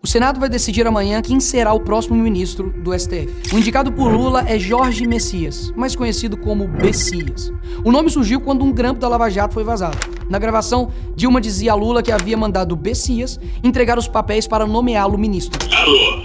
Senado vai decidir amanhã quem será o próximo ministro do STF. O indicado por Lula é Jorge Messias, mais conhecido como Bessias. O nome surgiu quando um grampo da Lava Jato foi vazado. Na gravação, Dilma dizia a Lula que havia mandado Bessias entregar os papéis para nomeá-lo ministro. Alô,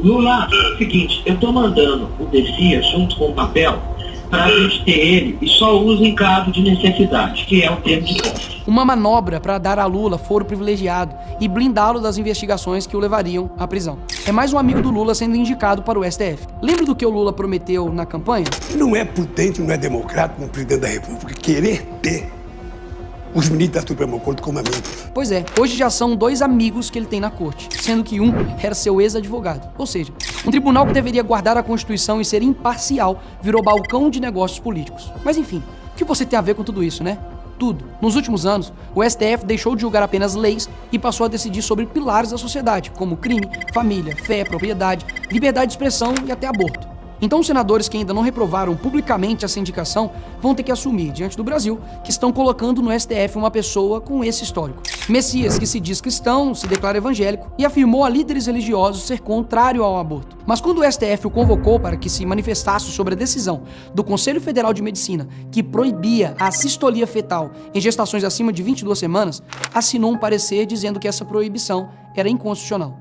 Lula, seguinte, eu tô mandando o Bessias junto com o papel para a gente ter ele e só usa em caso de necessidade, que é o termo de posse. Uma manobra para dar a Lula foro privilegiado e blindá-lo das investigações que o levariam à prisão. É mais um amigo do Lula sendo indicado para o STF. Lembra do que o Lula prometeu na campanha? Não é prudente, não é democrático um presidente da República querer ter os ministros da Suprema Corte como amigos. Pois é, hoje já são 2 amigos que ele tem na corte, sendo que um era seu ex-advogado. Ou seja, um tribunal que deveria guardar a Constituição e ser imparcial virou balcão de negócios políticos. Mas enfim, o que você tem a ver com tudo isso, né? Tudo. Nos últimos anos, o STF deixou de julgar apenas leis e passou a decidir sobre pilares da sociedade, como crime, família, fé, propriedade, liberdade de expressão e até aborto. Então os senadores que ainda não reprovaram publicamente essa indicação vão ter que assumir, diante do Brasil, que estão colocando no STF uma pessoa com esse histórico. Messias, que se diz cristão, se declara evangélico e afirmou a líderes religiosos ser contrário ao aborto. Mas quando o STF o convocou para que se manifestasse sobre a decisão do Conselho Federal de Medicina que proibia a sistolia fetal em gestações acima de 22 semanas, assinou um parecer dizendo que essa proibição era inconstitucional.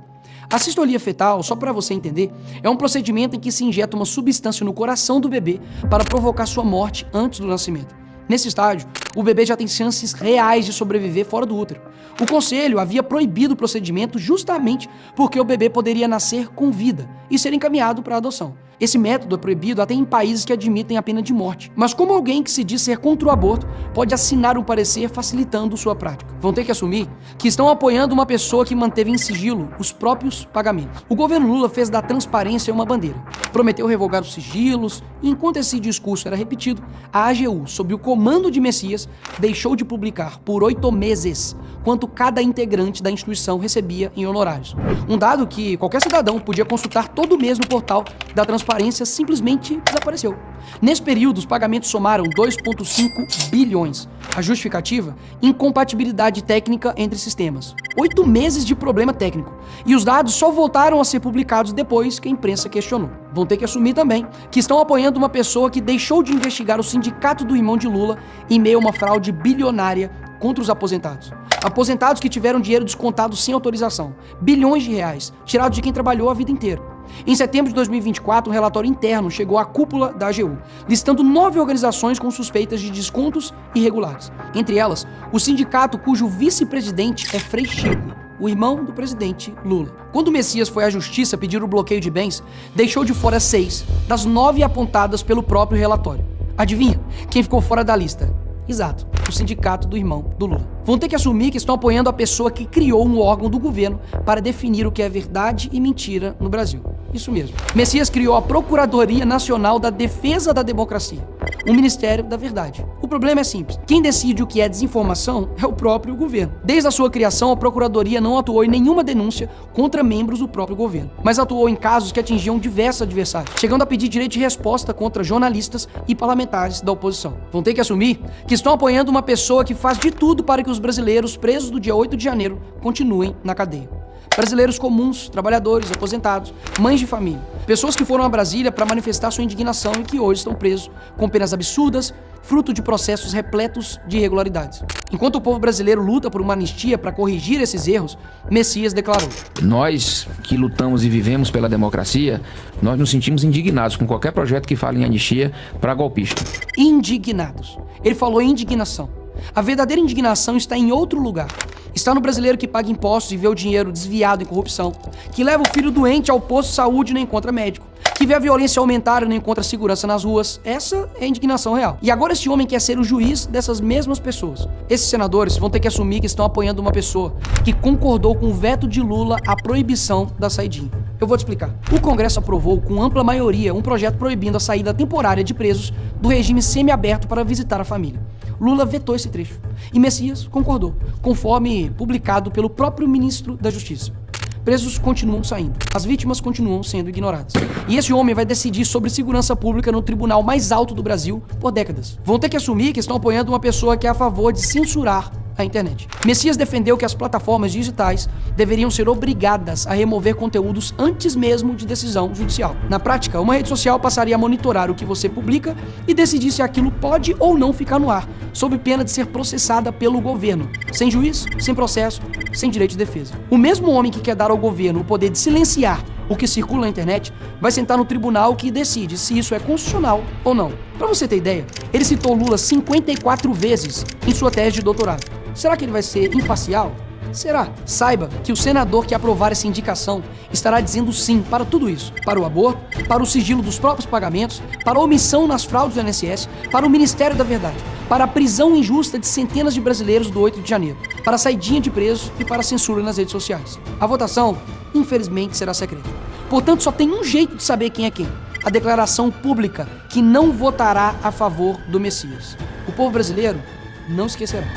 A sistolia fetal, só para você entender, é um procedimento em que se injeta uma substância no coração do bebê para provocar sua morte antes do nascimento. Nesse estágio, o bebê já tem chances reais de sobreviver fora do útero. O conselho havia proibido o procedimento justamente porque o bebê poderia nascer com vida e ser encaminhado para a adoção. Esse método é proibido até em países que admitem a pena de morte. Mas como alguém que se diz ser contra o aborto pode assinar um parecer facilitando sua prática? Vão ter que assumir que estão apoiando uma pessoa que manteve em sigilo os próprios pagamentos. O governo Lula fez da transparência uma bandeira. Prometeu revogar os sigilos e enquanto esse discurso era repetido, a AGU, sob o comando de Messias, deixou de publicar por 8 meses quanto cada integrante da instituição recebia em honorários. Um dado que qualquer cidadão podia consultar todo mês no portal da transparência simplesmente desapareceu. Nesse período, os pagamentos somaram 2,5 bilhões. A justificativa? Incompatibilidade técnica entre sistemas. 8 meses de problema técnico. E os dados só voltaram a ser publicados depois que a imprensa questionou. Vão ter que assumir também que estão apoiando uma pessoa que deixou de investigar o sindicato do irmão de Lula em meio a uma fraude bilionária contra os aposentados. Aposentados que tiveram dinheiro descontado sem autorização. Bilhões de reais, tirados de quem trabalhou a vida inteira. Em setembro de 2024, um relatório interno chegou à cúpula da AGU, listando 9 organizações com suspeitas de descontos irregulares. Entre elas, o sindicato cujo vice-presidente é Frei Chico, o irmão do presidente Lula. Quando o Messias foi à justiça pedir o bloqueio de bens, deixou de fora 6 das 9 apontadas pelo próprio relatório. Adivinha quem ficou fora da lista? Exato, o sindicato do irmão do Lula. Vão ter que assumir que estão apoiando a pessoa que criou um órgão do governo para definir o que é verdade e mentira no Brasil. Isso mesmo. Messias criou a Procuradoria Nacional da Defesa da Democracia, o Ministério da Verdade. O problema é simples. Quem decide o que é desinformação é o próprio governo. Desde a sua criação, a Procuradoria não atuou em nenhuma denúncia contra membros do próprio governo, mas atuou em casos que atingiam diversos adversários, chegando a pedir direito de resposta contra jornalistas e parlamentares da oposição. Vão ter que assumir que estão apoiando uma pessoa que faz de tudo para que os brasileiros presos do dia 8 de janeiro continuem na cadeia. Brasileiros comuns, trabalhadores, aposentados, mães de família. Pessoas que foram a Brasília para manifestar sua indignação e que hoje estão presos com penas absurdas, fruto de processos repletos de irregularidades. Enquanto o povo brasileiro luta por uma anistia para corrigir esses erros, Messias declarou: nós que lutamos e vivemos pela democracia, nós nos sentimos indignados com qualquer projeto que fale em anistia para golpista. Indignados. Ele falou indignação. A verdadeira indignação está em outro lugar. Está no brasileiro que paga impostos e vê o dinheiro desviado em corrupção, que leva o filho doente ao posto de saúde e não encontra médico, que vê a violência aumentar e não encontra segurança nas ruas. Essa é a indignação real. E agora esse homem quer ser o juiz dessas mesmas pessoas. Esses senadores vão ter que assumir que estão apoiando uma pessoa que concordou com o veto de Lula à proibição da saidinha. Eu vou te explicar. O Congresso aprovou com ampla maioria um projeto proibindo a saída temporária de presos do regime semiaberto para visitar a família. Lula vetou esse trecho e Messias concordou, conforme publicado pelo próprio ministro da Justiça. Presos continuam saindo, as vítimas continuam sendo ignoradas. E esse homem vai decidir sobre segurança pública no tribunal mais alto do Brasil por décadas. Vão ter que assumir que estão apoiando uma pessoa que é a favor de censurar a a internet. Messias defendeu que as plataformas digitais deveriam ser obrigadas a remover conteúdos antes mesmo de decisão judicial. Na prática, uma rede social passaria a monitorar o que você publica e decidir se aquilo pode ou não ficar no ar, sob pena de ser processada pelo governo, sem juiz, sem processo, sem direito de defesa. O mesmo homem que quer dar ao governo o poder de silenciar o que circula na internet vai sentar no tribunal que decide se isso é constitucional ou não. Para você ter ideia, ele citou Lula 54 vezes em sua tese de doutorado. Será que ele vai ser imparcial? Será? Saiba que o senador que aprovar essa indicação estará dizendo sim para tudo isso. Para o aborto, para o sigilo dos próprios pagamentos, para a omissão nas fraudes do INSS, para o Ministério da Verdade, para a prisão injusta de centenas de brasileiros do 8 de janeiro, para a saidinha de presos e para a censura nas redes sociais. A votação, infelizmente, será secreta. Portanto, só tem um jeito de saber quem é quem. A declaração pública que não votará a favor do Messias. O povo brasileiro não esquecerá.